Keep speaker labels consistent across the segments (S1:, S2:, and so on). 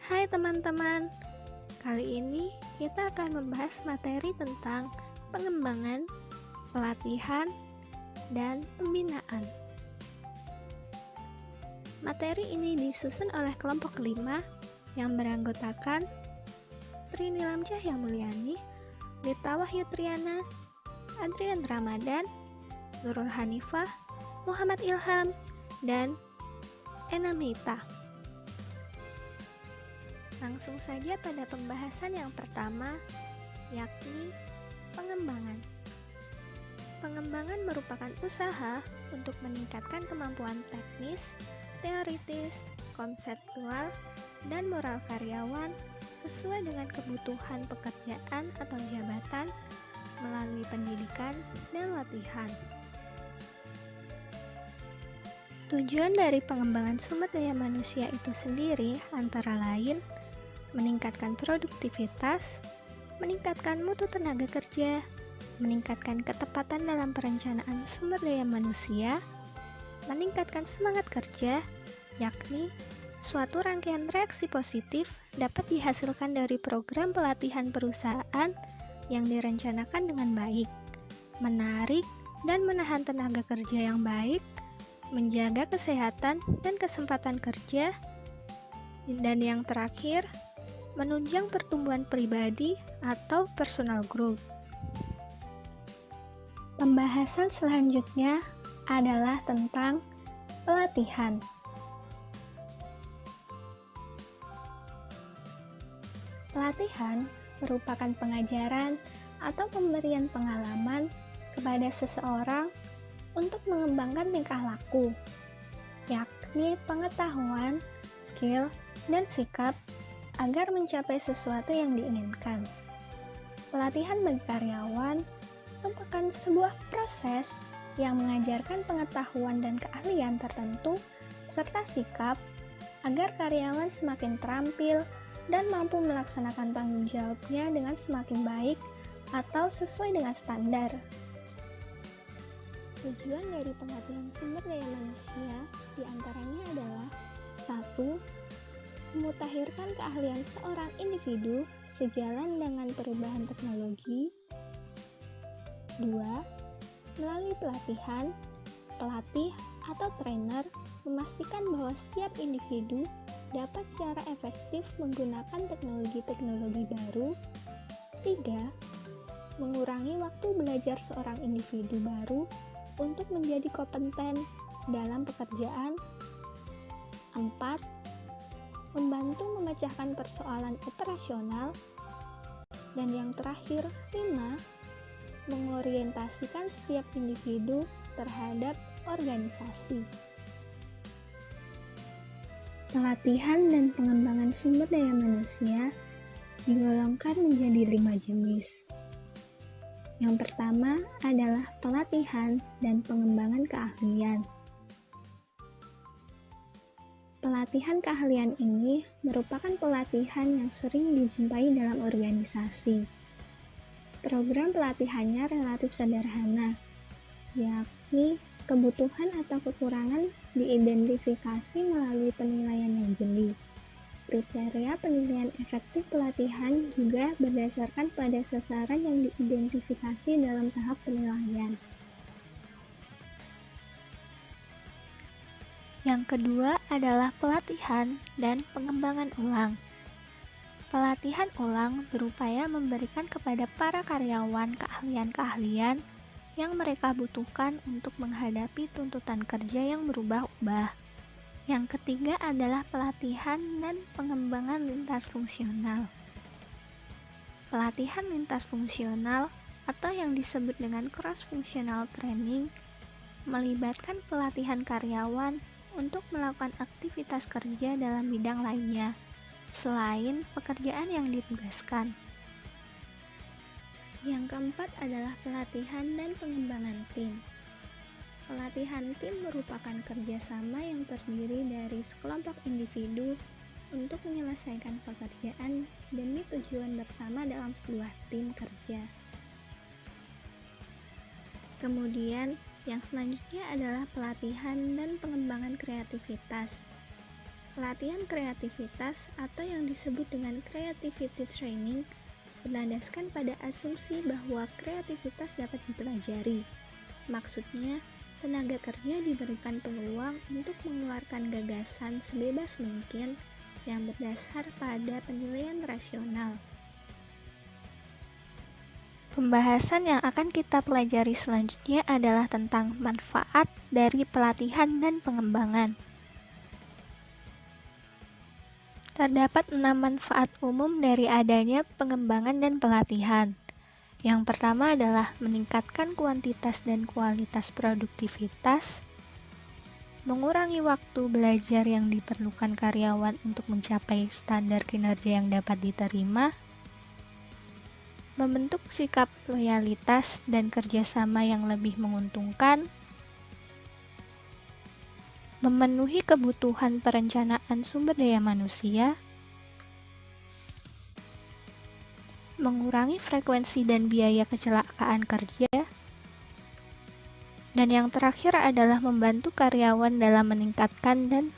S1: Hai teman-teman, kali ini kita akan membahas materi tentang pengembangan, pelatihan, dan pembinaan. Materi ini disusun oleh kelompok 5 yang beranggotakan Tri Nilam Cahya Mulyani, Lita Wahyu Triana, Adrian Ramadan, Nurul Hanifah, Muhammad Ilham, dan Ena Meita. Langsung saja pada pembahasan yang pertama, yakni pengembangan. Pengembangan merupakan usaha untuk meningkatkan kemampuan teknis, teoritis, konseptual, dan moral karyawan sesuai dengan kebutuhan pekerjaan atau jabatan melalui pendidikan dan latihan. Tujuan dari pengembangan sumber daya manusia itu sendiri antara lain meningkatkan produktivitas, meningkatkan mutu tenaga kerja, meningkatkan ketepatan dalam perencanaan sumber daya manusia, meningkatkan semangat kerja, yakni suatu rangkaian reaksi positif dapat dihasilkan dari program pelatihan perusahaan yang direncanakan dengan baik, menarik dan menahan tenaga kerja yang baik, menjaga kesehatan dan kesempatan kerja, dan yang terakhir, menunjang pertumbuhan pribadi atau personal growth. Pembahasan selanjutnya adalah tentang pelatihan. Pelatihan merupakan pengajaran atau pemberian pengalaman kepada seseorang untuk mengembangkan tingkah laku, yakni pengetahuan, skill, dan sikap agar mencapai sesuatu yang diinginkan. Pelatihan bagi karyawan merupakan sebuah proses yang mengajarkan pengetahuan dan keahlian tertentu serta sikap agar karyawan semakin terampil dan mampu melaksanakan tanggung jawabnya dengan semakin baik atau sesuai dengan standar. Tujuan dari pelatihan sumber daya manusia diantaranya adalah 1. Memutakhirkan keahlian seorang individu sejalan dengan perubahan teknologi. 2. Melalui pelatihan, pelatih atau trainer memastikan bahwa setiap individu dapat secara efektif menggunakan teknologi-teknologi baru. 3. Mengurangi waktu belajar seorang individu baru untuk menjadi kompeten dalam pekerjaan. 4. Membantu memecahkan persoalan operasional. Dan yang terakhir, 5. Mengorientasikan setiap individu terhadap organisasi. Pelatihan dan pengembangan sumber daya manusia digolongkan menjadi 5 jenis. Yang pertama adalah pelatihan dan pengembangan keahlian. Pelatihan keahlian ini merupakan pelatihan yang sering dijumpai dalam organisasi. Program pelatihannya relatif sederhana, yakni kebutuhan atau kekurangan diidentifikasi melalui penilaian yang jeli. Kriteria penilaian efektif pelatihan juga berdasarkan pada sasaran yang diidentifikasi dalam tahap penilaian. Yang kedua adalah pelatihan dan pengembangan ulang. Pelatihan ulang berupaya memberikan kepada para karyawan keahlian-keahlian yang mereka butuhkan untuk menghadapi tuntutan kerja yang berubah-ubah. Yang ketiga adalah pelatihan dan pengembangan lintas fungsional. Pelatihan lintas fungsional atau yang disebut dengan cross-functional training melibatkan pelatihan karyawan untuk melakukan aktivitas kerja dalam bidang lainnya, selain pekerjaan yang ditugaskan. Yang keempat adalah pelatihan dan pengembangan tim. Pelatihan tim merupakan kerjasama yang terdiri dari sekelompok individu untuk menyelesaikan pekerjaan demi tujuan bersama dalam sebuah tim kerja. Kemudian, yang selanjutnya adalah pelatihan dan pengembangan kreativitas. Pelatihan kreativitas atau yang disebut dengan creativity training berlandaskan pada asumsi bahwa kreativitas dapat dipelajari. Maksudnya, tenaga kerja diberikan peluang untuk mengeluarkan gagasan sebebas mungkin yang berdasar pada penilaian rasional. Pembahasan yang akan kita pelajari selanjutnya adalah tentang manfaat dari pelatihan dan pengembangan. Terdapat 6 manfaat umum dari adanya pengembangan dan pelatihan. Yang pertama adalah meningkatkan kuantitas dan kualitas produktivitas, mengurangi waktu belajar yang diperlukan karyawan untuk mencapai standar kinerja yang dapat diterima, membentuk sikap loyalitas dan kerjasama yang lebih menguntungkan, memenuhi kebutuhan perencanaan sumber daya manusia, mengurangi frekuensi dan biaya kecelakaan kerja, dan yang terakhir adalah membantu karyawan dalam meningkatkan dan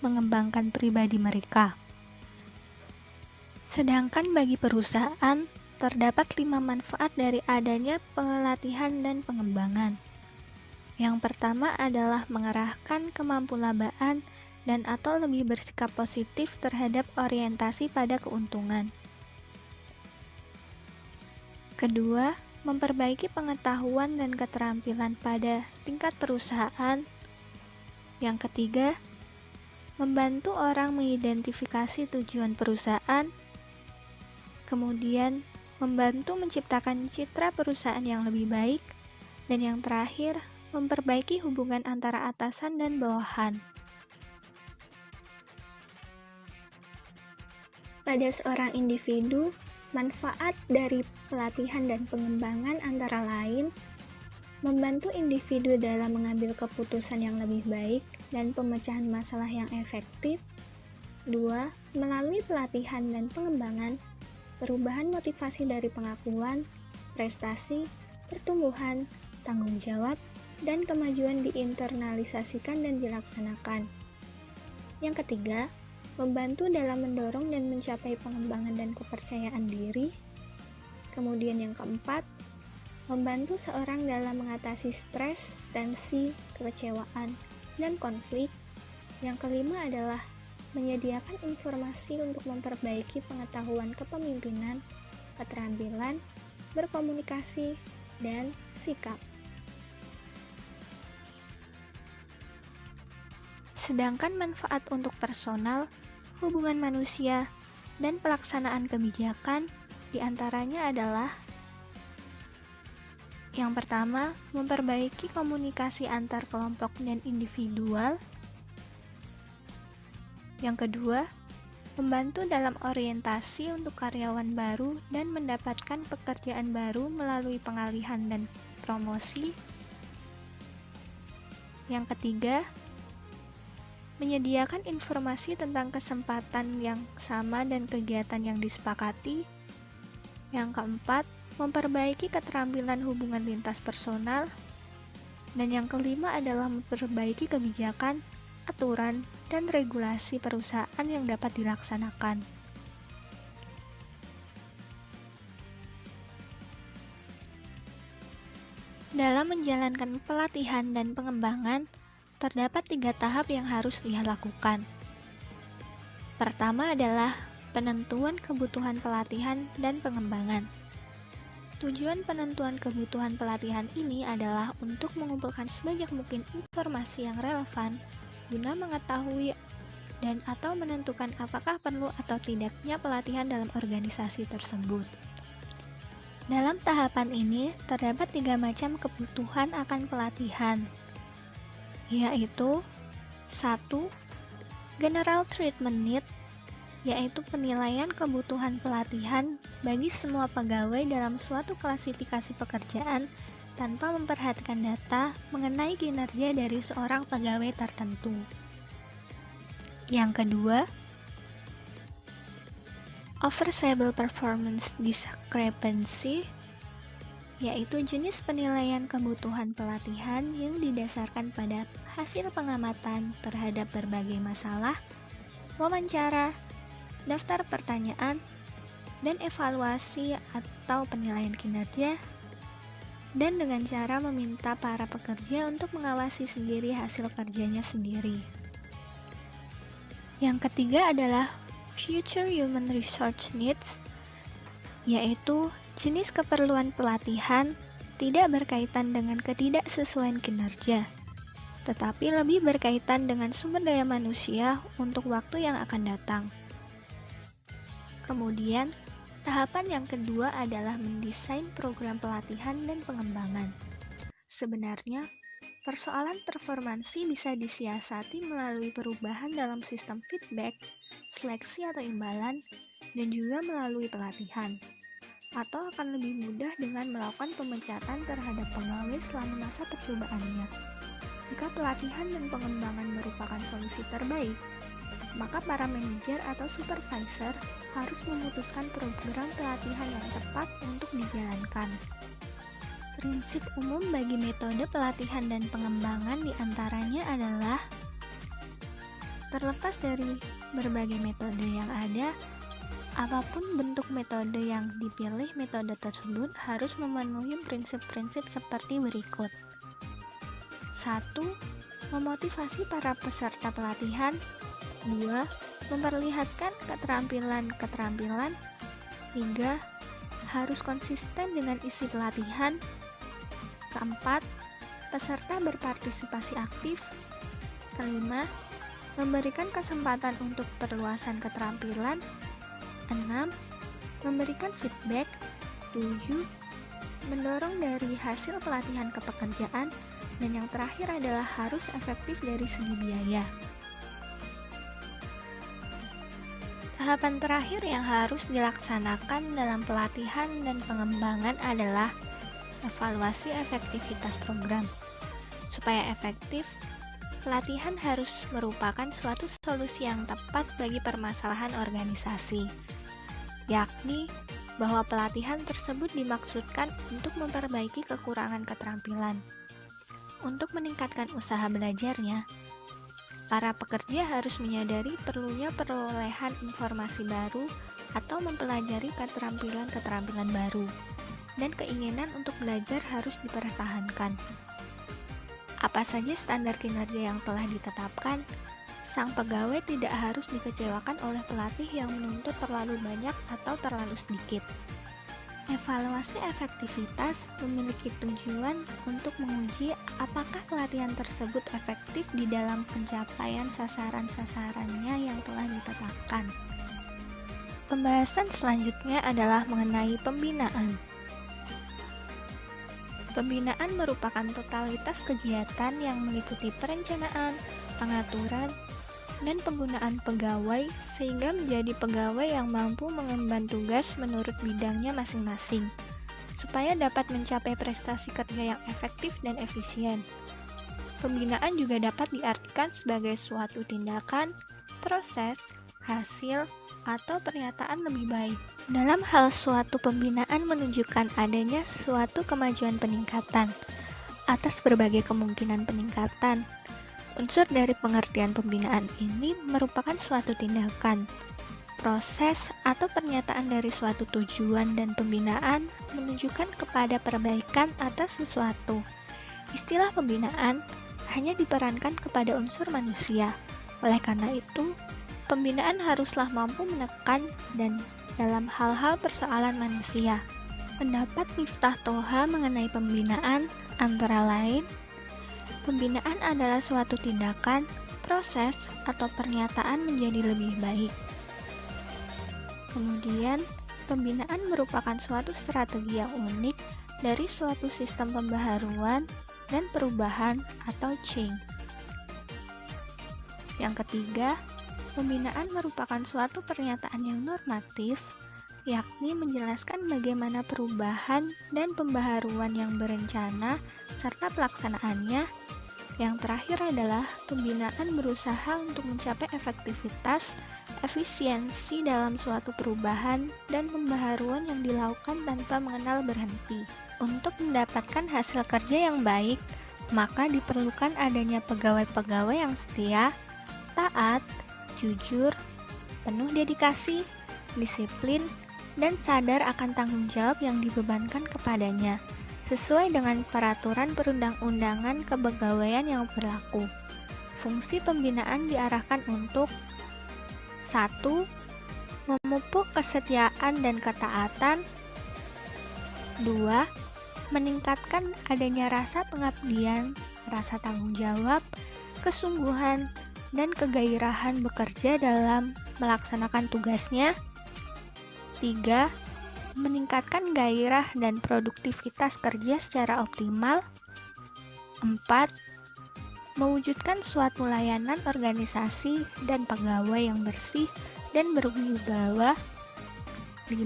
S1: mengembangkan pribadi mereka. Sedangkan bagi perusahaan, terdapat 5 manfaat dari adanya pelatihan dan pengembangan. Yang pertama adalah mengarahkan kemampuan dan atau lebih bersikap positif terhadap orientasi pada keuntungan. Kedua, memperbaiki pengetahuan dan keterampilan pada tingkat perusahaan. Yang ketiga, membantu orang mengidentifikasi tujuan perusahaan. Kemudian, membantu menciptakan citra perusahaan yang lebih baik. Dan yang terakhir, memperbaiki hubungan antara atasan dan bawahan. Pada seorang individu, manfaat dari pelatihan dan pengembangan antara lain membantu individu dalam mengambil keputusan yang lebih baik dan pemecahan masalah yang efektif. 2. Melalui pelatihan dan pengembangan, perubahan motivasi dari pengakuan, prestasi, pertumbuhan, tanggung jawab, dan kemajuan diinternalisasikan dan dilaksanakan. Yang ketiga, membantu dalam mendorong dan mencapai pengembangan dan kepercayaan diri. Kemudian yang keempat, membantu seorang dalam mengatasi stres, tensi, kekecewaan, dan konflik. Yang kelima adalah menyediakan informasi untuk memperbaiki pengetahuan kepemimpinan, keterampilan, berkomunikasi, dan sikap. Sedangkan manfaat untuk personal, hubungan manusia, dan pelaksanaan kebijakan diantaranya adalah yang pertama, memperbaiki komunikasi antar kelompok dan individual. Yang kedua, membantu dalam orientasi untuk karyawan baru dan mendapatkan pekerjaan baru melalui pengalihan dan promosi. Yang ketiga, menyediakan informasi tentang kesempatan yang sama dan kegiatan yang disepakati. Yang keempat, memperbaiki keterampilan hubungan lintas personal. Dan yang kelima adalah memperbaiki kebijakan, aturan, dan regulasi perusahaan yang dapat dilaksanakan. Dalam menjalankan pelatihan dan pengembangan, terdapat 3 tahap yang harus dia lakukan. Pertama adalah penentuan kebutuhan pelatihan dan pengembangan. Tujuan penentuan kebutuhan pelatihan ini adalah untuk mengumpulkan sebanyak mungkin informasi yang relevan guna mengetahui dan atau menentukan apakah perlu atau tidaknya pelatihan dalam organisasi tersebut. Dalam tahapan ini, terdapat 3 macam kebutuhan akan pelatihan, yaitu 1. General Treatment Need, yaitu penilaian kebutuhan pelatihan bagi semua pegawai dalam suatu klasifikasi pekerjaan tanpa memperhatikan data mengenai kinerja dari seorang pegawai tertentu. Yang kedua, Overseeable Performance Discrepancy, yaitu jenis penilaian kebutuhan pelatihan yang didasarkan pada hasil pengamatan terhadap berbagai masalah wawancara, daftar pertanyaan, dan evaluasi atau penilaian kinerja, dan dengan cara meminta para pekerja untuk mengawasi sendiri hasil kerjanya sendiri. Yang ketiga adalah Future Human Resource Needs, yaitu jenis keperluan pelatihan tidak berkaitan dengan ketidaksesuaian kinerja, tetapi lebih berkaitan dengan sumber daya manusia untuk waktu yang akan datang. Kemudian, tahapan yang kedua adalah mendesain program pelatihan dan pengembangan. Sebenarnya, persoalan performansi bisa disiasati melalui perubahan dalam sistem feedback, seleksi atau imbalan, dan juga melalui pelatihan. Atau akan lebih mudah dengan melakukan pemecatan terhadap pegawai selama masa percobaannya. Jika pelatihan dan pengembangan merupakan solusi terbaik, maka para manajer atau supervisor harus memutuskan program pelatihan yang tepat untuk dijalankan. Prinsip umum bagi metode pelatihan dan pengembangan diantaranya adalah terlepas dari berbagai metode yang ada, apapun bentuk metode yang dipilih, metode tersebut harus memenuhi prinsip-prinsip seperti berikut. 1. Memotivasi para peserta pelatihan. 2. Memperlihatkan keterampilan-keterampilan. 3. Harus konsisten dengan isi pelatihan. 4. Peserta berpartisipasi aktif. 5. Memberikan kesempatan untuk perluasan keterampilan. 6. Memberikan feedback. 7. Mendorong dari hasil pelatihan ke pekerjaan. Dan yang terakhir adalah harus efektif dari segi biaya. Tahapan terakhir yang harus dilaksanakan dalam pelatihan dan pengembangan adalah evaluasi efektivitas program. Supaya efektif, pelatihan harus merupakan suatu solusi yang tepat bagi permasalahan organisasi, yakni bahwa pelatihan tersebut dimaksudkan untuk memperbaiki kekurangan keterampilan. Untuk meningkatkan usaha belajarnya, para pekerja harus menyadari perlunya perolehan informasi baru atau mempelajari keterampilan-keterampilan baru, dan keinginan untuk belajar harus dipertahankan. Apa saja standar kinerja yang telah ditetapkan, sang pegawai tidak harus dikecewakan oleh pelatih yang menuntut terlalu banyak atau terlalu sedikit. Evaluasi efektivitas memiliki tujuan untuk menguji apakah pelatihan tersebut efektif di dalam pencapaian sasaran-sasarannya yang telah ditetapkan. Pembahasan selanjutnya adalah mengenai pembinaan. Pembinaan merupakan totalitas kegiatan yang meliputi perencanaan, pengaturan, dan penggunaan pegawai sehingga menjadi pegawai yang mampu mengemban tugas menurut bidangnya masing-masing, supaya dapat mencapai prestasi kerja yang efektif dan efisien. Pembinaan juga dapat diartikan sebagai suatu tindakan, proses, hasil, atau pernyataan lebih baik. Dalam hal suatu pembinaan menunjukkan adanya suatu kemajuan peningkatan atas berbagai kemungkinan peningkatan. Unsur dari pengertian pembinaan ini merupakan suatu tindakan, proses, atau pernyataan dari suatu tujuan, dan pembinaan menunjukkan kepada perbaikan atas sesuatu. Istilah pembinaan hanya diperankan kepada unsur manusia. Oleh karena itu, pembinaan haruslah mampu menekan dan dalam hal-hal persoalan manusia. Pendapat Miftah Toha mengenai pembinaan antara lain, pembinaan adalah suatu tindakan, proses, atau pernyataan menjadi lebih baik. Kemudian, pembinaan merupakan suatu strategi yang unik dari suatu sistem pembaharuan dan perubahan atau change. Yang ketiga, pembinaan merupakan suatu pernyataan yang normatif, yakni menjelaskan bagaimana perubahan dan pembaharuan yang berencana serta pelaksanaannya. Yang terakhir adalah pembinaan berusaha untuk mencapai efektivitas, efisiensi dalam suatu perubahan dan pembaharuan yang dilakukan tanpa mengenal berhenti. Untuk mendapatkan hasil kerja yang baik, maka diperlukan adanya pegawai-pegawai yang setia, taat, jujur, penuh dedikasi, disiplin, dan sadar akan tanggung jawab yang dibebankan kepadanya, sesuai dengan peraturan perundang-undangan kepegawaian yang berlaku. Fungsi pembinaan diarahkan untuk 1. Memupuk kesetiaan dan ketaatan. 2. Meningkatkan adanya rasa pengabdian, rasa tanggung jawab, kesungguhan, dan kegairahan bekerja dalam melaksanakan tugasnya. 3. Meningkatkan gairah dan produktivitas kerja secara optimal. 4. Mewujudkan suatu layanan organisasi dan pegawai yang bersih dan berwibawa. 5.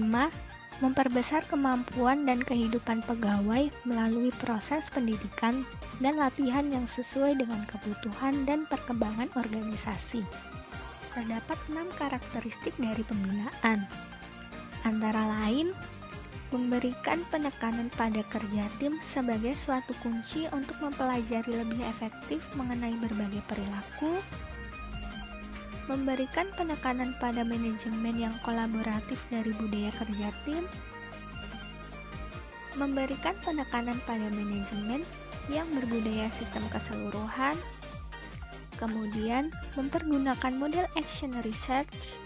S1: Memperbesar kemampuan dan kehidupan pegawai melalui proses pendidikan dan latihan yang sesuai dengan kebutuhan dan perkembangan organisasi. Terdapat 6 karakteristik dari pembinaan. Antara lain, memberikan penekanan pada kerja tim sebagai suatu kunci untuk mempelajari lebih efektif mengenai berbagai perilaku, memberikan penekanan pada manajemen yang kolaboratif dari budaya kerja tim, memberikan penekanan pada manajemen yang berbudaya sistem keseluruhan, kemudian mempergunakan model action research,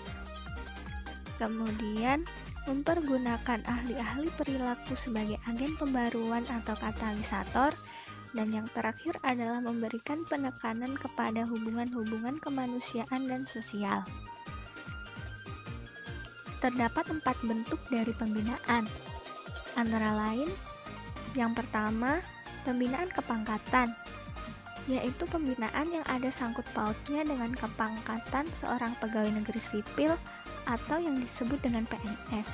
S1: kemudian mempergunakan ahli-ahli perilaku sebagai agen pembaruan atau katalisator, dan yang terakhir adalah memberikan penekanan kepada hubungan-hubungan kemanusiaan dan sosial. Terdapat 4 bentuk dari pembinaan, antara lain, yang pertama, pembinaan kepangkatan, yaitu pembinaan yang ada sangkut pautnya dengan kepangkatan seorang pegawai negeri sipil atau yang disebut dengan PNS.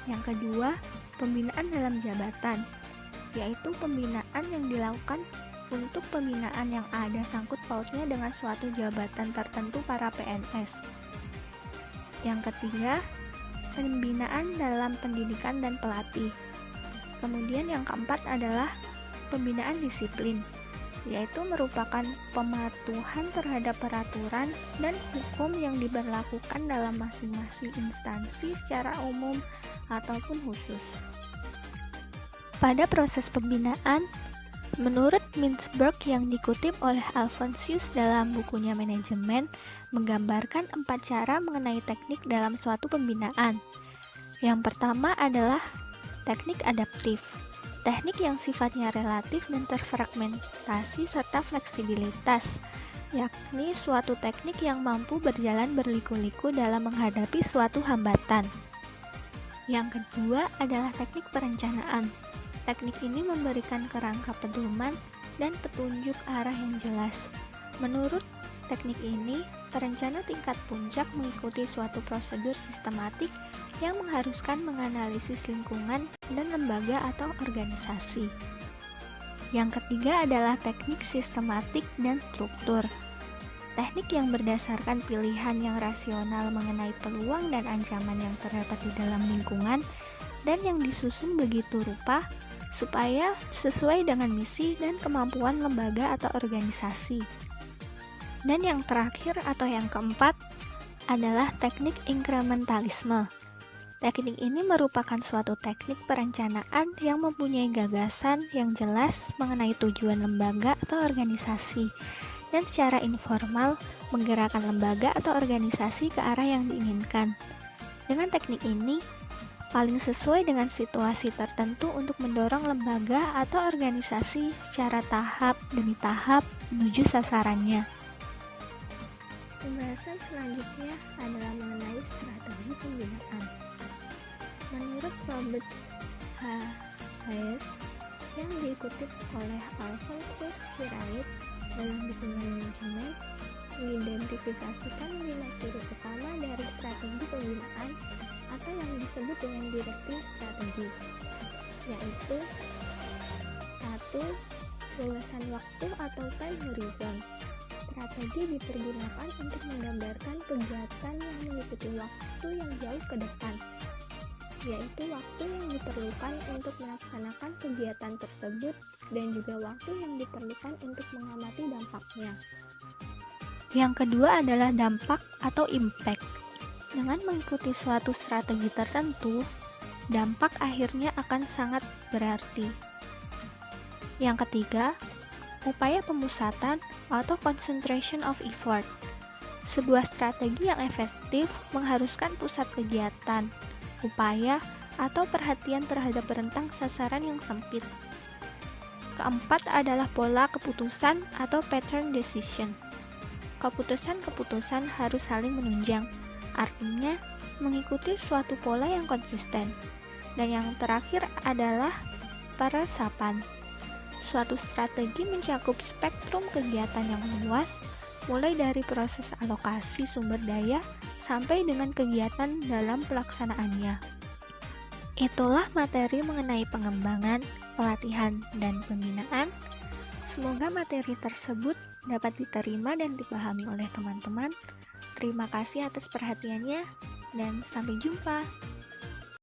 S1: Yang kedua, pembinaan dalam jabatan, yaitu pembinaan yang dilakukan untuk pembinaan yang ada sangkut pautnya dengan suatu jabatan tertentu para PNS. Yang ketiga, pembinaan dalam pendidikan dan pelatih. Kemudian yang keempat adalah pembinaan disiplin, yaitu merupakan pematuhan terhadap peraturan dan hukum yang diberlakukan dalam masing-masing instansi secara umum ataupun khusus. Pada proses pembinaan, menurut Mintzberg yang dikutip oleh Alfonsius dalam bukunya Manajemen, menggambarkan 4 cara mengenai teknik dalam suatu pembinaan. Yang pertama adalah teknik adaptif. Teknik yang sifatnya relatif dan terfragmentasi serta fleksibilitas, yakni suatu teknik yang mampu berjalan berliku-liku dalam menghadapi suatu hambatan. Yang kedua adalah teknik perencanaan. Teknik ini memberikan kerangka pedoman dan petunjuk arah yang jelas. Menurut teknik ini, perencana tingkat puncak mengikuti suatu prosedur sistematik yang mengharuskan menganalisis lingkungan dan lembaga atau organisasi. Yang ketiga adalah teknik sistematik dan struktur. Teknik yang berdasarkan pilihan yang rasional mengenai peluang dan ancaman yang terdapat di dalam lingkungan dan yang disusun begitu rupa supaya sesuai dengan misi dan kemampuan lembaga atau organisasi. Dan yang terakhir atau yang keempat adalah teknik inkrementalisme. Teknik ini merupakan suatu teknik perencanaan yang mempunyai gagasan yang jelas mengenai tujuan lembaga atau organisasi dan secara informal menggerakkan lembaga atau organisasi ke arah yang diinginkan. Dengan teknik ini, paling sesuai dengan situasi tertentu untuk mendorong lembaga atau organisasi secara tahap demi tahap menuju sasarannya. Pembahasan selanjutnya adalah mengenai strategi pembinaan. Menurut Robert H. Hayes yang dikutip oleh Alfonsius Sirait dalam bukunya Manajemen, mengidentifikasikan 5 ciri utama dari strategi pembinaan atau yang disebut dengan direktif strategi, yaitu 1. Luasan waktu atau time horizon. Strategi dipergunakan untuk menggambarkan kegiatan yang meliputi waktu yang jauh ke depan, yaitu waktu yang diperlukan untuk melaksanakan kegiatan tersebut dan juga waktu yang diperlukan untuk mengamati dampaknya. Yang kedua adalah dampak atau impact. Dengan mengikuti suatu strategi tertentu, dampak akhirnya akan sangat berarti. Yang ketiga, upaya pemusatan atau concentration of effort. Sebuah strategi yang efektif mengharuskan pusat kegiatan, upaya, atau perhatian terhadap rentang sasaran yang sempit. Keempat adalah pola keputusan atau pattern decision. Keputusan-keputusan harus saling menunjang, artinya mengikuti suatu pola yang konsisten. Dan yang terakhir adalah peresapan. Suatu strategi mencakup spektrum kegiatan yang luas, mulai dari proses alokasi sumber daya sampai dengan kegiatan dalam pelaksanaannya. Itulah materi mengenai pengembangan, pelatihan, dan pembinaan. Semoga materi tersebut dapat diterima dan dipahami oleh teman-teman. Terima kasih atas perhatiannya, dan sampai jumpa.